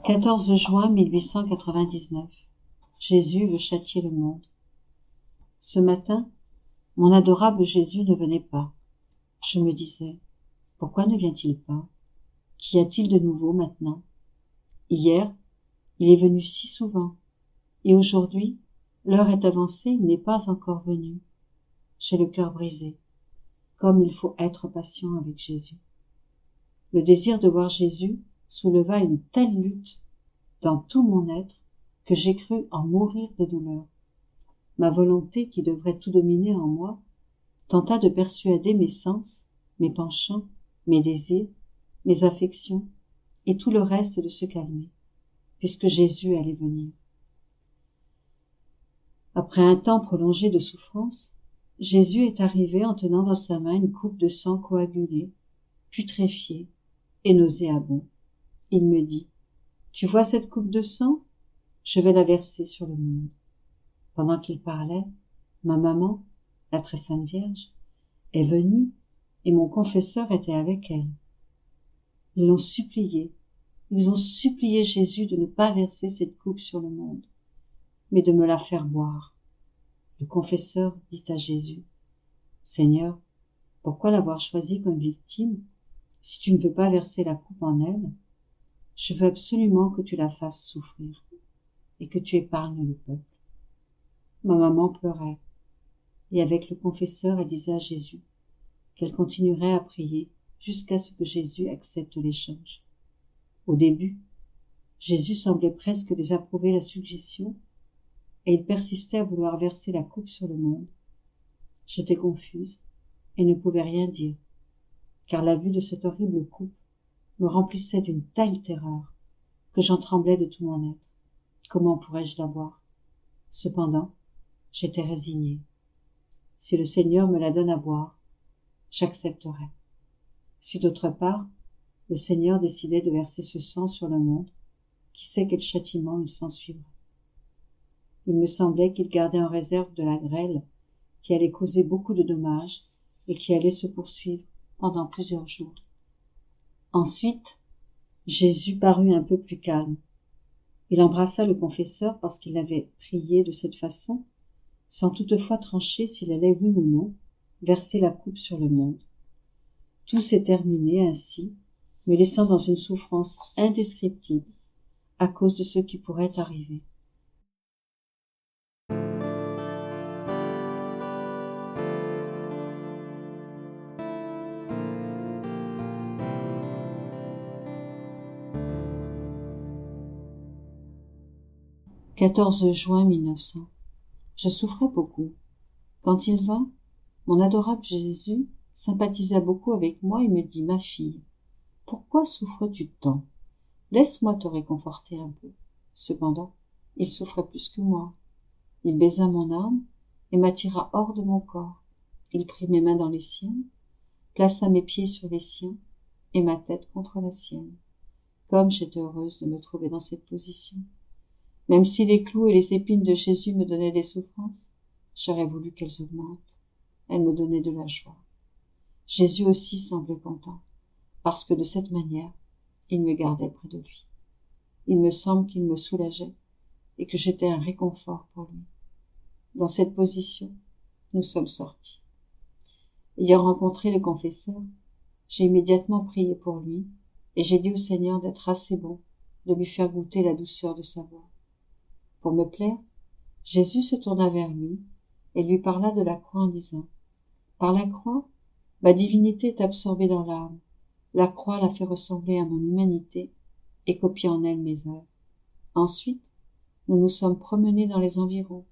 14 juin 1899. Jésus veut châtier le monde. Ce matin, mon adorable Jésus ne venait pas. Je me disais, pourquoi ne vient-il pas? Qu'y a-t-il de nouveau maintenant? Hier, il est venu si souvent, et aujourd'hui, l'heure est avancée, il n'est pas encore venu. J'ai le cœur brisé, comme il faut être patient avec Jésus. Le désir de voir Jésus souleva une telle lutte dans tout mon être que j'ai cru en mourir de douleur. Ma volonté, qui devrait tout dominer en moi, tenta de persuader mes sens, mes penchants, mes désirs, mes affections et tout le reste de se calmer, puisque Jésus allait venir. Après un temps prolongé de souffrance, Jésus est arrivé en tenant dans sa main une coupe de sang coagulé, putréfié et nauséabond. Il me dit, « Tu vois cette coupe de sang? Je vais la verser sur le monde. » Pendant qu'il parlait, ma maman, la très sainte Vierge, est venue et mon confesseur était avec elle. Ils ont supplié Jésus de ne pas verser cette coupe sur le monde, mais de me la faire boire. Le confesseur dit à Jésus, « Seigneur, pourquoi l'avoir choisie comme victime si tu ne veux pas verser la coupe en elle? Je veux absolument que tu la fasses souffrir et que tu épargnes le peuple. » Ma maman pleurait, et avec le confesseur, elle disait à Jésus qu'elle continuerait à prier jusqu'à ce que Jésus accepte l'échange. Au début, Jésus semblait presque désapprouver la suggestion, et il persistait à vouloir verser la coupe sur le monde. J'étais confuse et ne pouvais rien dire, car la vue de cette horrible coupe me remplissait d'une telle terreur que j'en tremblais de tout mon être. Comment pourrais-je la boire? Cependant, j'étais résignée. Si le Seigneur me la donne à boire, j'accepterai. Si d'autre part, le Seigneur décidait de verser ce sang sur le monde, qui sait quel châtiment il s'ensuivrait. Il me semblait qu'il gardait en réserve de la grêle qui allait causer beaucoup de dommages et qui allait se poursuivre pendant plusieurs jours. Ensuite, Jésus parut un peu plus calme. Il embrassa le confesseur parce qu'il avait prié de cette façon, sans toutefois trancher s'il allait, oui ou non, verser la coupe sur le monde. Tout s'est terminé ainsi, me laissant dans une souffrance indescriptible à cause de ce qui pourrait arriver. « 14 juin 1900. Je souffrais beaucoup. Quand il vint, mon adorable Jésus sympathisa beaucoup avec moi et me dit, « Ma fille, pourquoi souffres-tu tant? Laisse-moi te réconforter un peu. » Cependant, il souffrait plus que moi. Il baisa mon âme et m'attira hors de mon corps. Il prit mes mains dans les siennes, plaça mes pieds sur les siens et ma tête contre la sienne. Comme j'étais heureuse de me trouver dans cette position. Même si les clous et les épines de Jésus me donnaient des souffrances, j'aurais voulu qu'elles augmentent. Elles me donnaient de la joie. Jésus aussi semblait content, parce que de cette manière, il me gardait près de lui. Il me semble qu'il me soulageait et que j'étais un réconfort pour lui. Dans cette position, nous sommes sortis. Ayant rencontré le confesseur, j'ai immédiatement prié pour lui et j'ai dit au Seigneur d'être assez bon de lui faire goûter la douceur de sa voix. Pour me plaire, Jésus se tourna vers lui et lui parla de la croix en disant, « Par la croix, ma divinité est absorbée dans l'âme. La croix la fait ressembler à mon humanité et copie en elle mes œuvres. » Ensuite, nous nous sommes promenés dans les environs.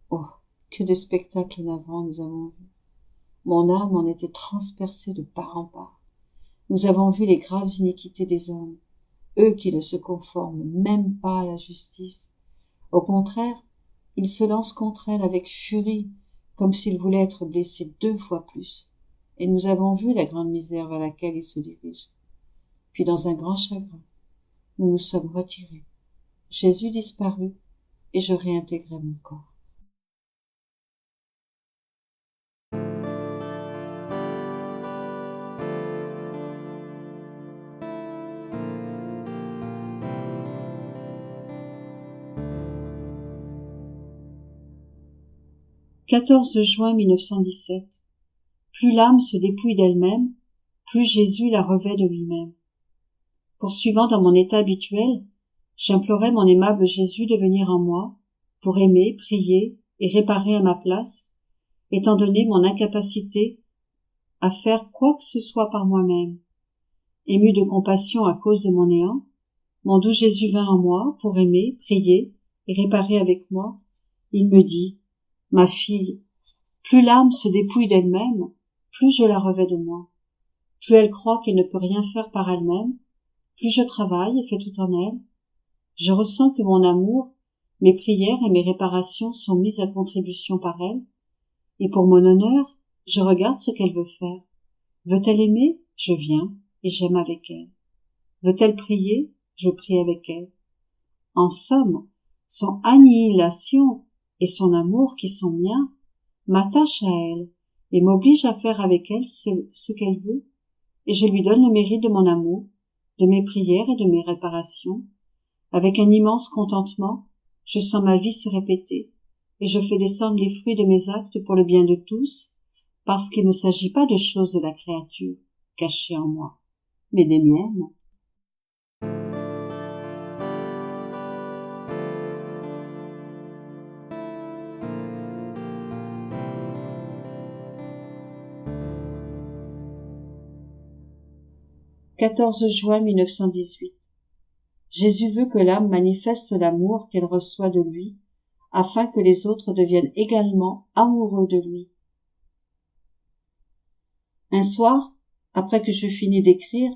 Oh, que de spectacles navrants nous avons vus. Mon âme en était transpercée de part en part. Nous avons vu les graves iniquités des hommes, eux qui ne se conforment même pas à la justice. Au contraire, ils se lancent contre elle avec furie, comme s'ils voulaient être blessés 2 fois plus. Et nous avons vu la grande misère vers laquelle ils se dirigent. Puis dans un grand chagrin, nous nous sommes retirés. Jésus disparut et je réintégrai mon corps. 14 juin 1917. Plus l'âme se dépouille d'elle-même, plus Jésus la revêt de lui-même. Poursuivant dans mon état habituel, j'implorais mon aimable Jésus de venir en moi, pour aimer, prier et réparer à ma place, étant donné mon incapacité à faire quoi que ce soit par moi-même. Ému de compassion à cause de mon néant, mon doux Jésus vint en moi pour aimer, prier et réparer avec moi. Il me dit, « Ma fille, plus l'âme se dépouille d'elle-même, plus je la revêt de moi. Plus elle croit qu'elle ne peut rien faire par elle-même, plus je travaille et fais tout en elle. Je ressens que mon amour, mes prières et mes réparations sont mises à contribution par elle, et pour mon honneur, je regarde ce qu'elle veut faire. Veut-elle aimer? Je viens et j'aime avec elle. Veut-elle prier? Je prie avec elle. En somme, son annihilation et son amour qui sont miens m'attachent à elle et m'obligent à faire avec elle ce qu'elle veut, et je lui donne le mérite de mon amour, de mes prières et de mes réparations. Avec un immense contentement, je sens ma vie se répéter, et je fais descendre les fruits de mes actes pour le bien de tous, parce qu'il ne s'agit pas de choses de la créature, cachées en moi, mais des miennes. « 14 juin 1918. Jésus veut que l'âme manifeste l'amour qu'elle reçoit de lui, afin que les autres deviennent également amoureux de lui. Un soir, après que j'eus fini d'écrire,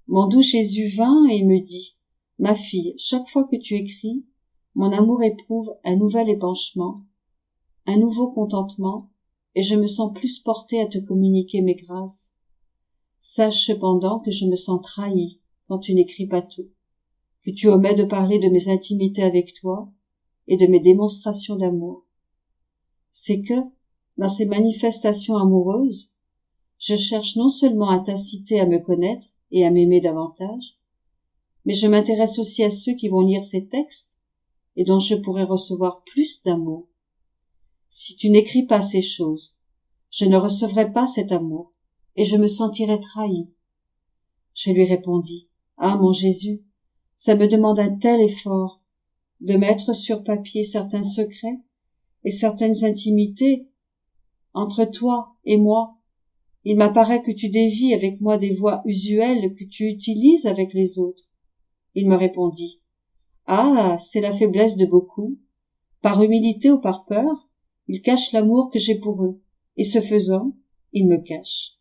mon doux Jésus vint et me dit, « Ma fille, chaque fois que tu écris, mon amour éprouve un nouvel épanchement, un nouveau contentement, et je me sens plus portée à te communiquer mes grâces. Sache cependant que je me sens trahie quand tu n'écris pas tout, que tu omets de parler de mes intimités avec toi et de mes démonstrations d'amour. C'est que, dans ces manifestations amoureuses, je cherche non seulement à t'inciter à me connaître et à m'aimer davantage, mais je m'intéresse aussi à ceux qui vont lire ces textes et dont je pourrais recevoir plus d'amour. Si tu n'écris pas ces choses, je ne recevrai pas cet amour et je me sentirai trahie. » Je lui répondis, « Ah, mon Jésus, ça me demande un tel effort de mettre sur papier certains secrets et certaines intimités entre toi et moi. Il m'apparaît que tu dévies avec moi des voies usuelles que tu utilises avec les autres. » Il me répondit, « Ah, c'est la faiblesse de beaucoup. Par humilité ou par peur, ils cachent l'amour que j'ai pour eux, et ce faisant, ils me cachent.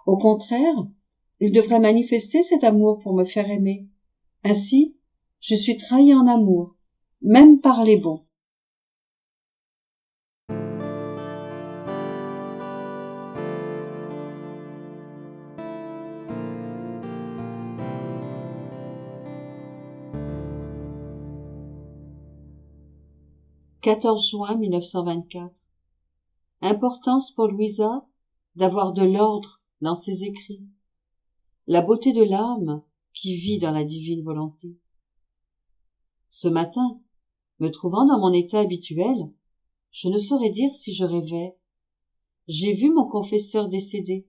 Au contraire, ils devraient manifester cet amour pour me faire aimer. Ainsi, je suis trahie en amour, même par les bons. » « 14 juin 1924. Importance pour Louisa d'avoir de l'ordre dans ses écrits. La beauté de l'âme qui vit dans la divine volonté. Ce matin, me trouvant dans mon état habituel, je ne saurais dire si je rêvais. J'ai vu mon confesseur décédé.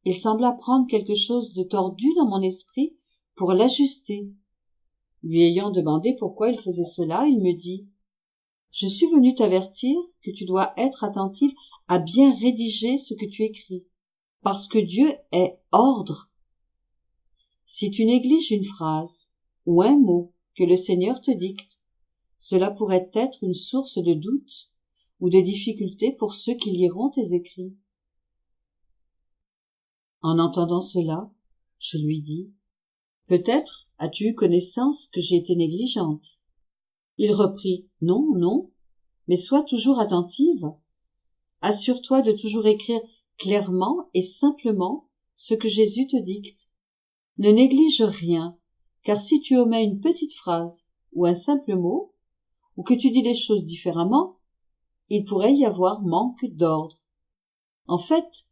Il sembla prendre quelque chose de tordu dans mon esprit pour l'ajuster. Lui ayant demandé pourquoi il faisait cela, il me dit, « Je suis venu t'avertir que tu dois être attentif à bien rédiger ce que tu écris, parce que Dieu est ordre. Si tu négliges une phrase ou un mot que le Seigneur te dicte, cela pourrait être une source de doute ou de difficulté pour ceux qui liront tes écrits. » En entendant cela, je lui dis, « Peut-être as-tu eu connaissance que j'ai été négligente. » Il reprit, « Non, non, mais sois toujours attentive. Assure-toi de toujours écrire clairement et simplement ce que Jésus te dicte. Ne néglige rien, car si tu omets une petite phrase ou un simple mot, ou que tu dis les choses différemment, il pourrait y avoir manque d'ordre. En fait,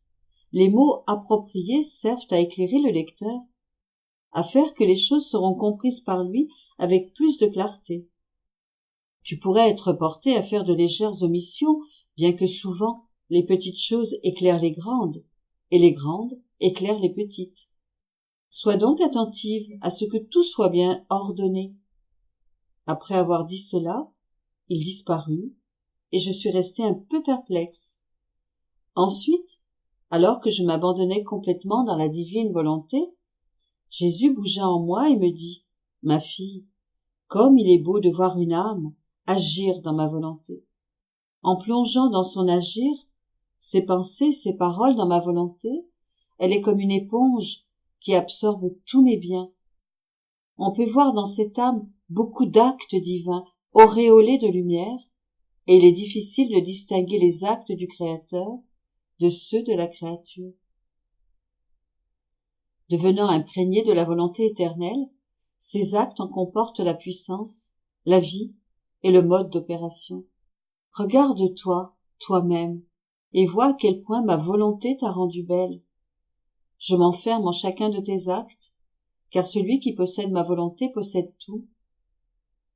les mots appropriés servent à éclairer le lecteur, à faire que les choses seront comprises par lui avec plus de clarté. Tu pourrais être porté à faire de légères omissions bien que souvent les petites choses éclairent les grandes, et les grandes éclairent les petites. Sois donc attentive à ce que tout soit bien ordonné. » Après avoir dit cela, il disparut, et je suis restée un peu perplexe. Ensuite, alors que je m'abandonnais complètement dans la divine volonté, Jésus bougea en moi et me dit: « Ma fille, comme il est beau de voir une âme agir dans ma volonté. En plongeant dans son agir, ses pensées, ses paroles dans ma volonté, elle est comme une éponge qui absorbe tous mes biens. On peut voir dans cette âme beaucoup d'actes divins, auréolés de lumière, et il est difficile de distinguer les actes du Créateur de ceux de la créature. Devenant imprégné de la volonté éternelle, ces actes en comportent la puissance, la vie et le mode d'opération. Regarde-toi, toi-même, et vois à quel point ma volonté t'a rendue belle. Je m'enferme en chacun de tes actes, car celui qui possède ma volonté possède tout.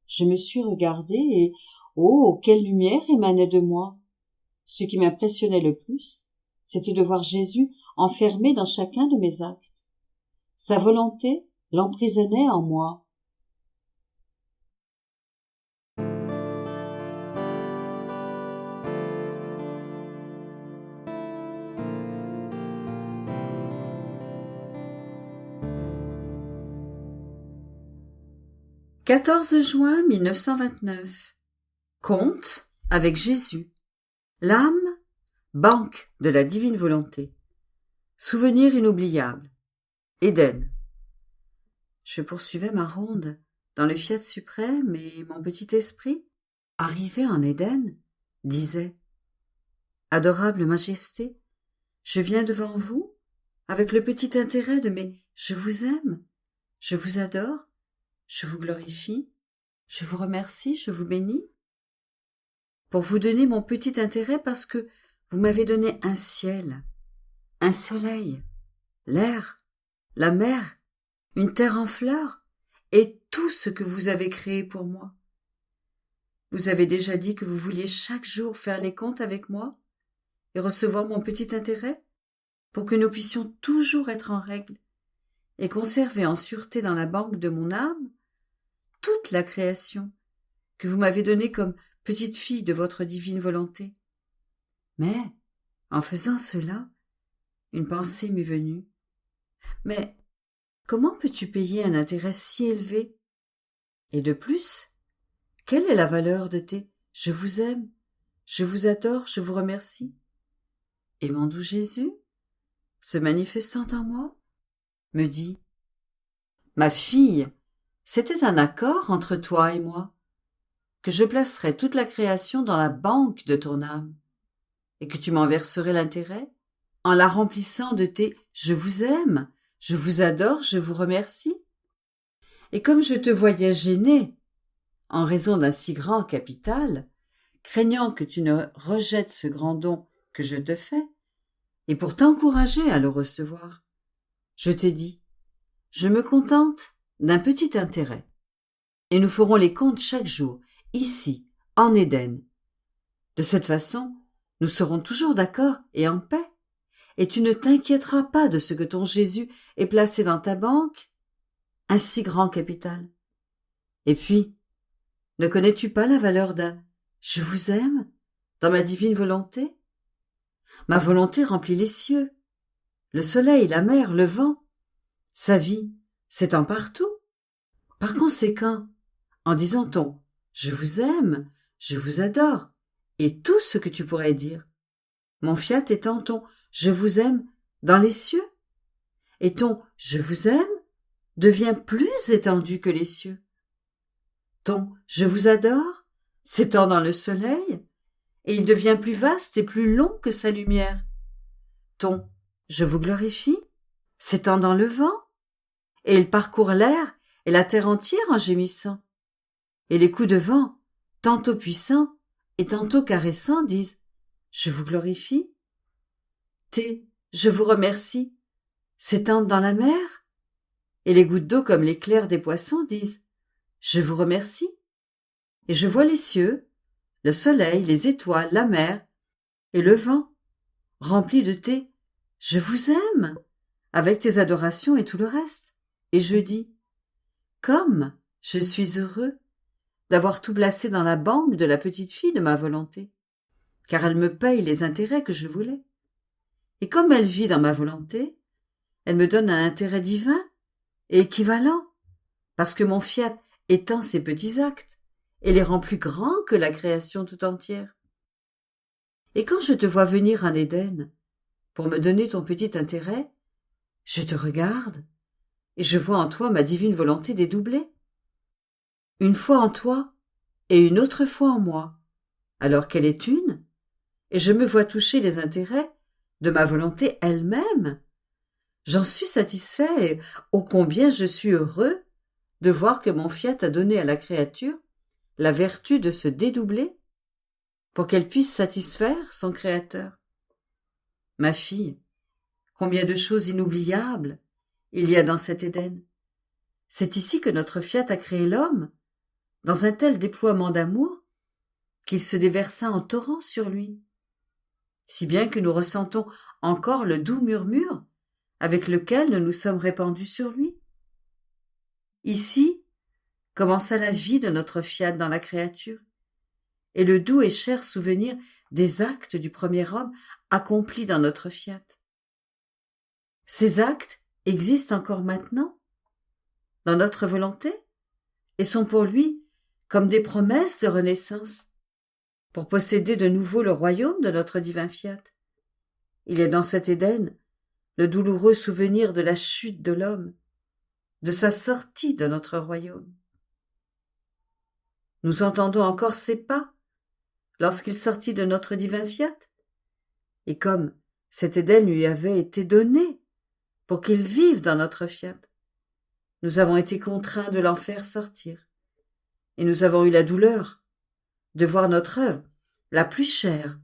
Je me suis regardée et, oh, quelle lumière émanait de moi! Ce qui m'impressionnait le plus, c'était de voir Jésus enfermé dans chacun de mes actes. Sa volonté l'emprisonnait en moi. « 14 juin 1929. Conte avec Jésus. L'âme, banque de la divine volonté. Souvenir inoubliable. Éden. » Je poursuivais ma ronde dans le fiat suprême et mon petit esprit, arrivé en Éden, disait: « Adorable majesté, je viens devant vous avec le petit intérêt de mes « je vous aime, je vous adore, je vous glorifie, je vous remercie, je vous bénis » pour vous donner mon petit intérêt parce que vous m'avez donné un ciel, un soleil, l'air, la mer, une terre en fleurs et tout ce que vous avez créé pour moi. Vous avez déjà dit que vous vouliez chaque jour faire les comptes avec moi et recevoir mon petit intérêt pour que nous puissions toujours être en règle et conserver en sûreté dans la banque de mon âme toute la création que vous m'avez donnée comme petite fille de votre divine volonté. Mais, en faisant cela, une pensée m'est venue. Mais comment peux-tu payer un intérêt si élevé? Et de plus, quelle est la valeur de tes « je vous aime, je vous adore, je vous remercie » ? Et mon doux Jésus, se manifestant en moi, me dit: « Ma fille, c'était un accord entre toi et moi, que je placerais toute la création dans la banque de ton âme, et que tu m'en verserais l'intérêt en la remplissant de tes « je vous aime, je vous adore, je vous remercie ». Et comme je te voyais gêné, en raison d'un si grand capital, craignant que tu ne rejettes ce grand don que je te fais, et pour t'encourager à le recevoir, je t'ai dit: je me contente d'un petit intérêt, et nous ferons les comptes chaque jour, ici, en Éden. De cette façon, nous serons toujours d'accord et en paix, et tu ne t'inquiéteras pas de ce que ton Jésus ait placé dans ta banque un si grand capital. Et puis, ne connais-tu pas la valeur d'un « je vous aime » dans ma divine volonté? Ma volonté remplit les cieux, le soleil, la mer, le vent. Sa vie s'étend partout. Par conséquent, en disant ton « je vous aime, je vous adore » et tout ce que tu pourrais dire, mon fiat étant ton « je vous aime » dans les cieux, et ton « je vous aime » devient plus étendu que les cieux. Ton « je vous adore » s'étend dans le soleil, et il devient plus vaste et plus long que sa lumière. Ton « je vous glorifie » s'étend dans le vent, et il parcourt l'air et la terre entière en gémissant. Et les coups de vent, tantôt puissants et tantôt caressants, disent « je vous glorifie ». Tes « je vous remercie » s'étendent dans la mer, et les gouttes d'eau comme l'éclair des poissons disent « je vous remercie ». Et je vois les cieux, le soleil, les étoiles, la mer, Et le vent, rempli de tes « je vous aime » avec tes adorations et tout le reste. Et je dis « comme je suis heureux d'avoir tout placé dans la banque de la petite fille de ma volonté, car elle me paye les intérêts que je voulais. Et comme elle vit dans ma volonté, elle me donne un intérêt divin et équivalent, parce que mon fiat étend ses petits actes et les rend plus grands que la création tout entière. Et quand je te vois venir en Éden, pour me donner ton petit intérêt, je te regarde, et je vois en toi ma divine volonté dédoublée. Une fois en toi, et une autre fois en moi, alors qu'elle est une, et je me vois toucher les intérêts de ma volonté elle-même. J'en suis satisfait, et ô combien je suis heureux de voir que mon fiat a donné à la créature la vertu de se dédoubler pour qu'elle puisse satisfaire son Créateur. Ma fille, combien de choses inoubliables il y a dans cet Éden. C'est ici que notre fiat a créé l'homme, dans un tel déploiement d'amour qu'il se déversa en torrent sur lui, si bien que nous ressentons encore le doux murmure avec lequel nous nous sommes répandus sur lui. Ici commença la vie de notre fiat dans la créature, et le doux et cher souvenir des actes du premier homme accomplis dans notre fiat. Ces actes existent encore maintenant, dans notre volonté, et sont pour lui comme des promesses de renaissance, pour posséder de nouveau le royaume de notre divin fiat. Il est dans cet Éden le douloureux souvenir de la chute de l'homme, de sa sortie de notre royaume. Nous entendons encore ses pas lorsqu'il sortit de notre divin fiat, et comme cet Éden lui avait été donné pour qu'il vive dans notre fiat, nous avons été contraints de l'en faire sortir, et nous avons eu la douleur de voir notre œuvre la plus chère,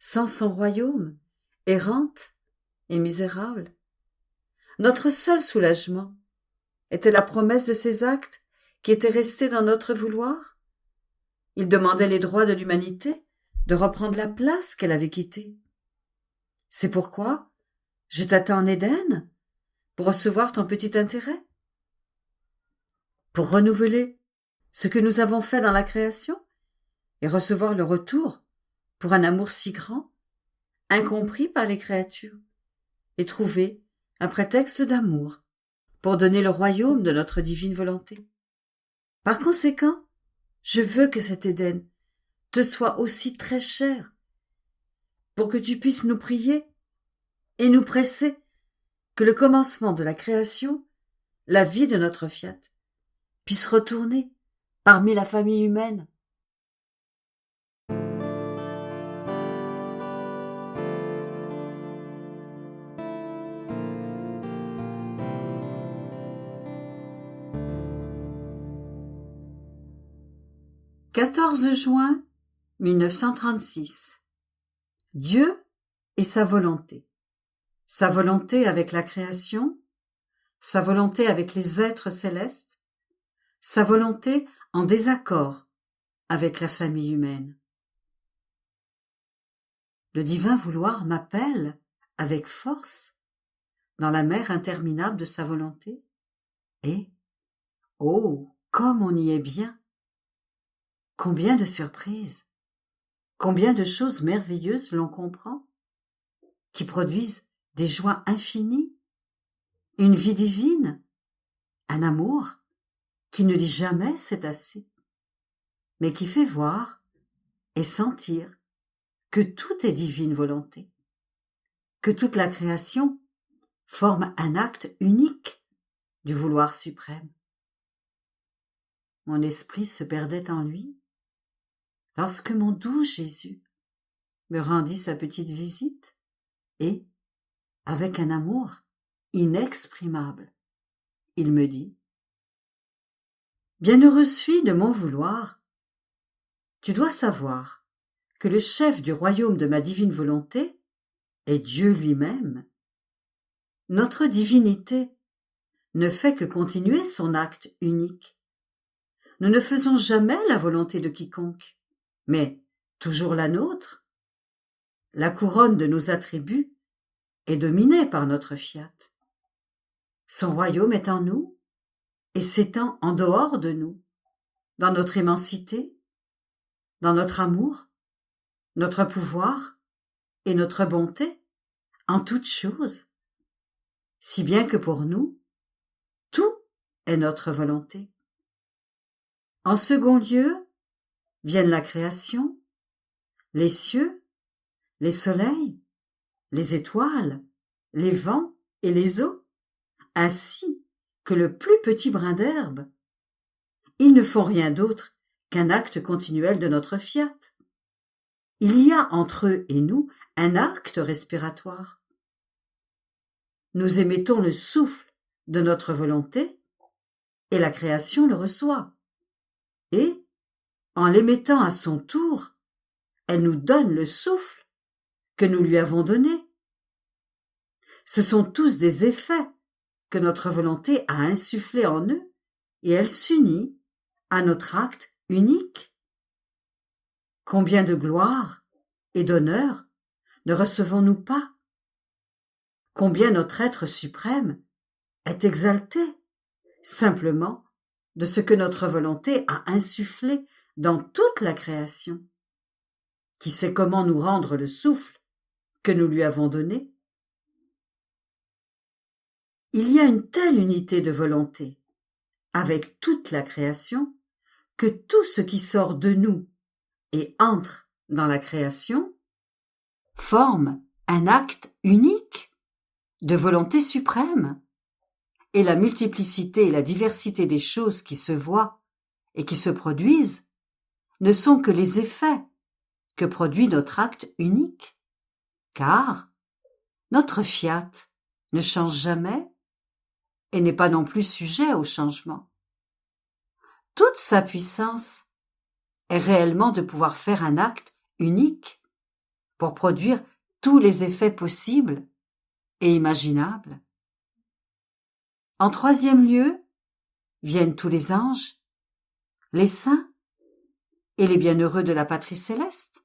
sans son royaume, errante et misérable. Notre seul soulagement était la promesse de ces actes qui étaient restés dans notre vouloir. Il demandait les droits de l'humanité de reprendre la place qu'elle avait quittée. C'est pourquoi je t'attends en Éden pour recevoir ton petit intérêt, pour renouveler ce que nous avons fait dans la création et recevoir le retour pour un amour si grand, incompris par les créatures, et trouver un prétexte d'amour pour donner le royaume de notre divine volonté. Par conséquent, je veux que cet Éden te soit aussi très cher, pour que tu puisses nous prier et nous presser que le commencement de la création, la vie de notre fiat, puisse retourner parmi la famille humaine. « 14 juin 1936. Dieu et sa volonté. Sa volonté avec la création, sa volonté avec les êtres célestes, sa volonté en désaccord avec la famille humaine. Le divin vouloir m'appelle avec force dans la mer interminable de sa volonté, et, oh, comme on y est bien! Combien de surprises, combien de choses merveilleuses l'on comprend, qui produisent des joies infinies, une vie divine, un amour qui ne dit jamais c'est assez, mais qui fait voir et sentir que tout est divine volonté, que toute la création forme un acte unique du vouloir suprême. Mon esprit se perdait en lui, lorsque mon doux Jésus me rendit sa petite visite et, avec un amour inexprimable, il me dit : « Bienheureuse fille de mon vouloir, tu dois savoir que le chef du royaume de ma divine volonté est Dieu lui-même. Notre divinité ne fait que continuer son acte unique. Nous ne faisons jamais la volonté de quiconque, mais toujours la nôtre. la couronne de nos attributs, est dominée par notre fiat. Son royaume est en nous et s'étend en dehors de nous, dans notre immensité, dans notre amour, notre pouvoir et notre bonté, en toutes choses, si bien que pour nous, tout est notre volonté. En second lieu, viennent la création, les cieux, les soleils, les étoiles, les vents et les eaux, ainsi que le plus petit brin d'herbe. Ils ne font rien d'autre qu'un acte continuel de notre fiat. Il y a entre eux et nous un acte respiratoire. Nous émettons le souffle de notre volonté et la création le reçoit. Et, en l'émettant à son tour, elle nous donne le souffle que nous lui avons donné. Ce sont tous des effets que notre volonté a insufflés en eux et elle s'unit à notre acte unique. Combien de gloire et d'honneur ne recevons-nous pas? Combien notre être suprême est exalté, simplement de ce que notre volonté a insufflé dans toute la création. Qui sait comment nous rendre le souffle que nous lui avons donné? Il y a une telle unité de volonté avec toute la création que tout ce qui sort de nous et entre dans la création forme un acte unique de volonté suprême, et la multiplicité et la diversité des choses qui se voient et qui se produisent ne sont que les effets que produit notre acte unique, car notre fiat ne change jamais et n'est pas non plus sujet au changement. Toute sa puissance est réellement de pouvoir faire un acte unique pour produire tous les effets possibles et imaginables. En troisième lieu, viennent tous les anges, les saints et les bienheureux de la patrie céleste.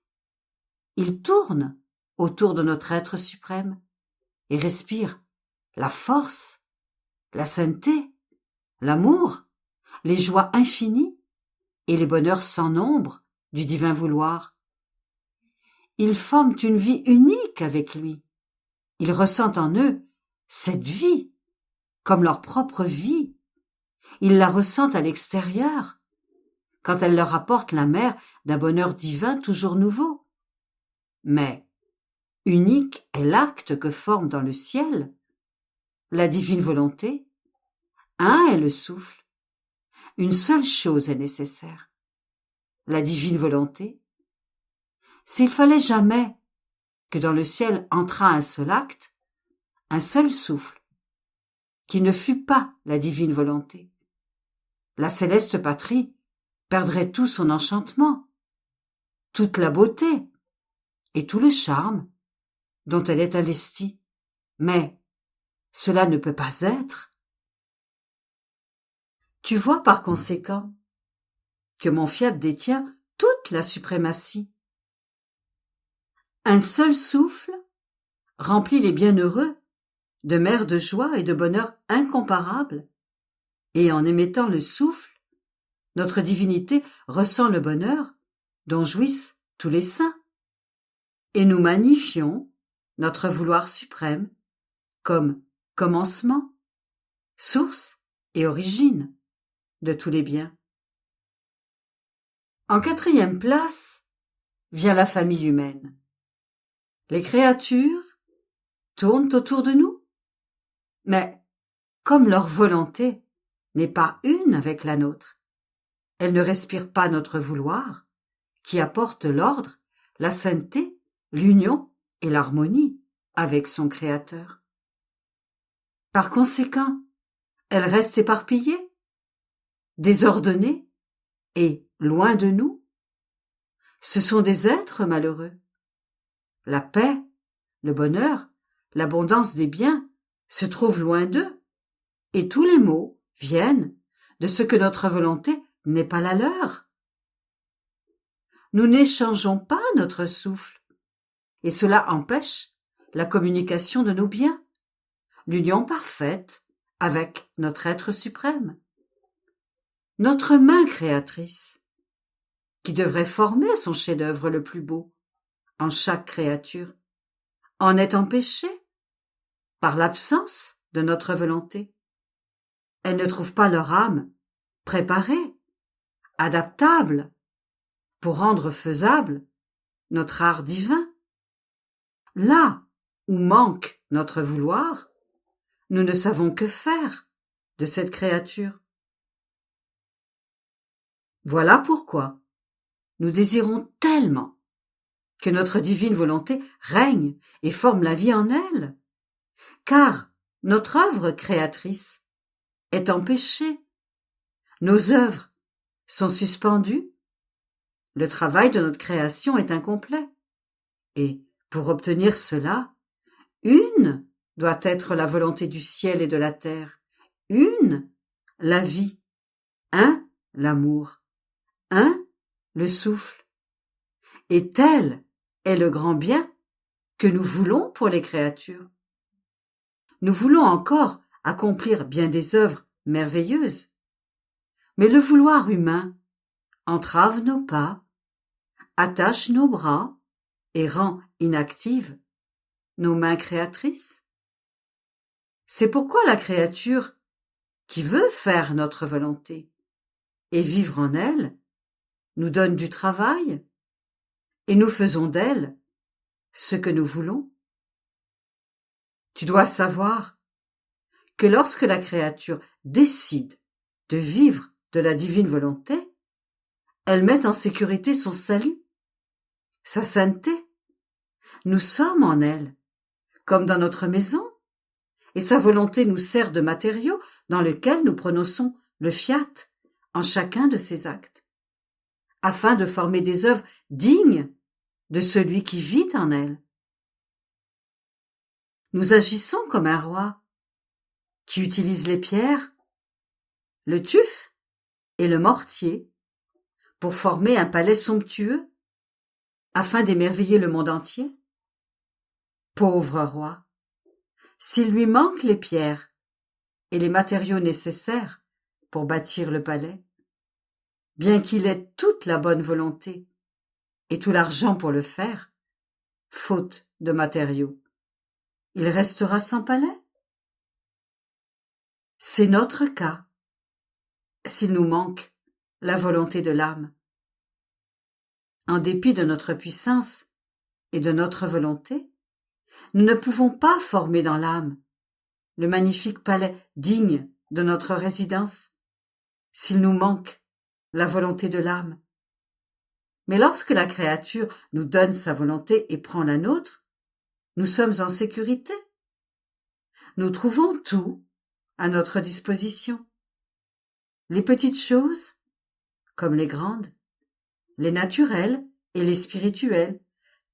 Ils tournent autour de notre être suprême et respirent la force, la sainteté, l'amour, les joies infinies et les bonheurs sans nombre du divin vouloir. Ils forment une vie unique avec lui. Ils ressentent en eux cette vie comme leur propre vie. Ils la ressentent à l'extérieur, quand elle leur apporte la mer d'un bonheur divin toujours nouveau. Mais unique est l'acte que forme dans le ciel la divine volonté. Un est le souffle. Une seule chose est nécessaire, la divine volonté. S'il fallait jamais que dans le ciel entrât un seul acte, un seul souffle, qui ne fût pas la divine volonté, la céleste patrie perdrait tout son enchantement, toute la beauté et tout le charme dont elle est investie. Mais cela ne peut pas être. Tu vois par conséquent que mon fiat détient toute la suprématie. Un seul souffle remplit les bienheureux de mers de joie et de bonheur incomparables, et en émettant le souffle, notre divinité ressent le bonheur dont jouissent tous les saints, et nous magnifions notre vouloir suprême comme commencement, source et origine de tous les biens. En quatrième place vient la famille humaine. Les créatures tournent autour de nous, mais comme leur volonté n'est pas une avec la nôtre, elles ne respirent pas notre vouloir, qui apporte l'ordre, la sainteté, l'union et l'harmonie avec son Créateur. Par conséquent, elles restent éparpillées, désordonnées et loin de nous. Ce sont des êtres malheureux. La paix, le bonheur, l'abondance des biens se trouvent loin d'eux, et tous les maux viennent de ce que notre volonté n'est pas la leur. Nous n'échangeons pas notre souffle et cela empêche la communication de nos biens, l'union parfaite avec notre être suprême. Notre main créatrice, qui devrait former son chef-d'œuvre le plus beau en chaque créature, en est empêchée par l'absence de notre volonté. Elles ne trouvent pas leur âme préparée, adaptable, pour rendre faisable notre art divin. Là où manque notre vouloir, nous ne savons que faire de cette créature. Voilà pourquoi nous désirons tellement que notre divine volonté règne et forme la vie en elle, car notre œuvre créatrice est empêchée, nos œuvres sont suspendues, le travail de notre création est incomplet, et pour obtenir cela, une doit être la volonté du ciel et de la terre, une, la vie, un, l'amour, un, le souffle, et tel est le grand bien que nous voulons pour les créatures. Nous voulons encore accomplir bien des œuvres merveilleuses, mais le vouloir humain entrave nos pas, attache nos bras et rend inactives nos mains créatrices. C'est pourquoi la créature qui veut faire notre volonté et vivre en elle nous donne du travail et nous faisons d'elle ce que nous voulons. Tu dois savoir que lorsque la créature décide de vivre de la divine volonté, elle met en sécurité son salut, sa sainteté. Nous sommes en elle, comme dans notre maison, et sa volonté nous sert de matériau dans lequel nous prononçons le fiat en chacun de ses actes, afin de former des œuvres dignes de celui qui vit en elle. Nous agissons comme un roi qui utilise les pierres, le tuf et le mortier pour former un palais somptueux afin d'émerveiller le monde entier. Pauvre roi, s'il lui manque les pierres et les matériaux nécessaires pour bâtir le palais, bien qu'il ait toute la bonne volonté et tout l'argent pour le faire, faute de matériaux, il restera sans palais. C'est notre cas, s'il nous manque la volonté de l'âme. En dépit de notre puissance et de notre volonté, nous ne pouvons pas former dans l'âme le magnifique palais digne de notre résidence, s'il nous manque la volonté de l'âme. Mais lorsque la créature nous donne sa volonté et prend la nôtre, nous sommes en sécurité. Nous trouvons tout à notre disposition. Les petites choses, comme les grandes, les naturelles et les spirituelles,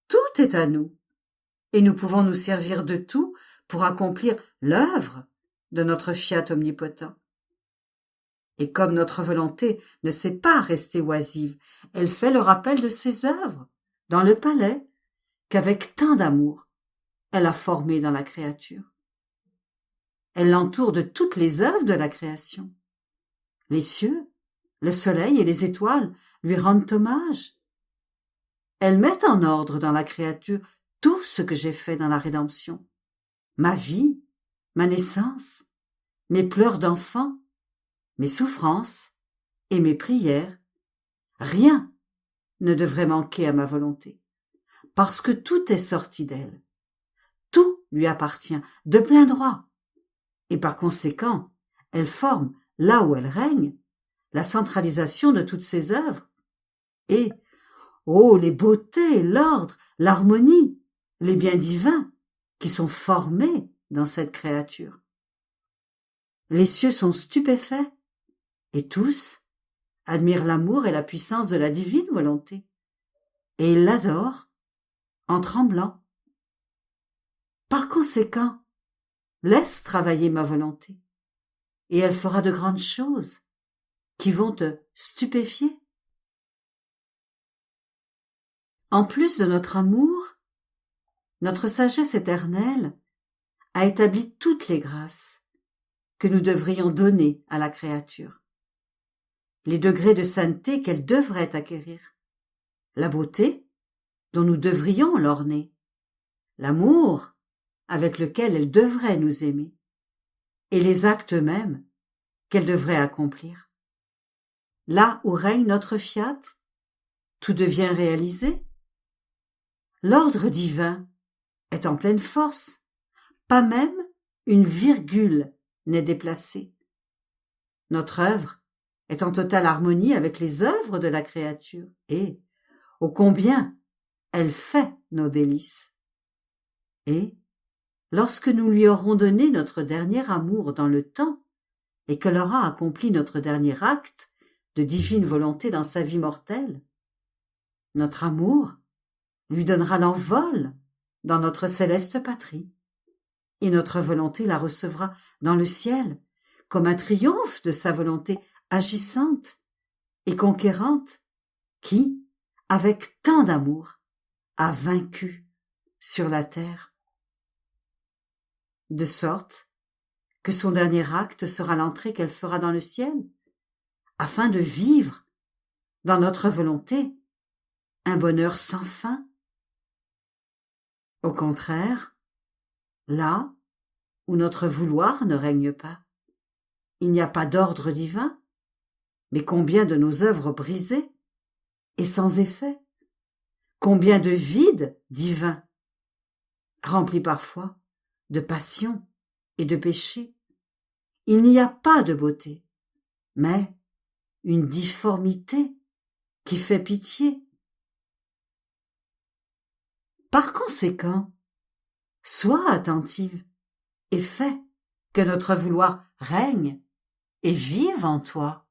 tout est à nous, et nous pouvons nous servir de tout pour accomplir l'œuvre de notre fiat omnipotent. Et comme notre volonté ne sait pas rester oisive, elle fait le rappel de ses œuvres dans le palais qu'avec tant d'amour elle a formé dans la créature. Elle l'entoure de toutes les œuvres de la création. Les cieux, le soleil et les étoiles lui rendent hommage. Elle met en ordre dans la créature tout ce que j'ai fait dans la rédemption. Ma vie, ma naissance, mes pleurs d'enfant, mes souffrances et mes prières, rien ne devrait manquer à ma volonté, parce que tout est sorti d'elle. Tout lui appartient de plein droit, et par conséquent, elle forme, là où elle règne, la centralisation de toutes ses œuvres. Et, oh, les beautés, l'ordre, l'harmonie, les biens divins qui sont formés dans cette créature. Les cieux sont stupéfaits, et tous admirent l'amour et la puissance de la divine volonté, et ils l'adorent en tremblant. Par conséquent, laisse travailler ma volonté, et elle fera de grandes choses qui vont te stupéfier. En plus de notre amour, notre sagesse éternelle a établi toutes les grâces que nous devrions donner à la créature, les degrés de sainteté qu'elle devrait acquérir, la beauté dont nous devrions l'orner, l'amour avec lequel elle devrait nous aimer, et les actes mêmes qu'elle devrait accomplir. Là où règne notre fiat, tout devient réalisé. L'ordre divin est en pleine force, pas même une virgule n'est déplacée. Notre œuvre est en totale harmonie avec les œuvres de la créature et, ô combien, elle fait nos délices. Et, lorsque nous lui aurons donné notre dernier amour dans le temps et qu'elle aura accompli notre dernier acte de divine volonté dans sa vie mortelle, notre amour lui donnera l'envol dans notre céleste patrie, et notre volonté la recevra dans le ciel comme un triomphe de sa volonté agissante et conquérante qui, avec tant d'amour, a vaincu sur la terre. De sorte que son dernier acte sera l'entrée qu'elle fera dans le ciel, afin de vivre, dans notre volonté, un bonheur sans fin. Au contraire, là où notre vouloir ne règne pas, il n'y a pas d'ordre divin, mais combien de nos œuvres brisées et sans effet, combien de vides divins, remplis parfois de passion et de péché. Il n'y a pas de beauté, mais une difformité qui fait pitié. Par conséquent, sois attentive et fais que notre vouloir règne et vive en toi.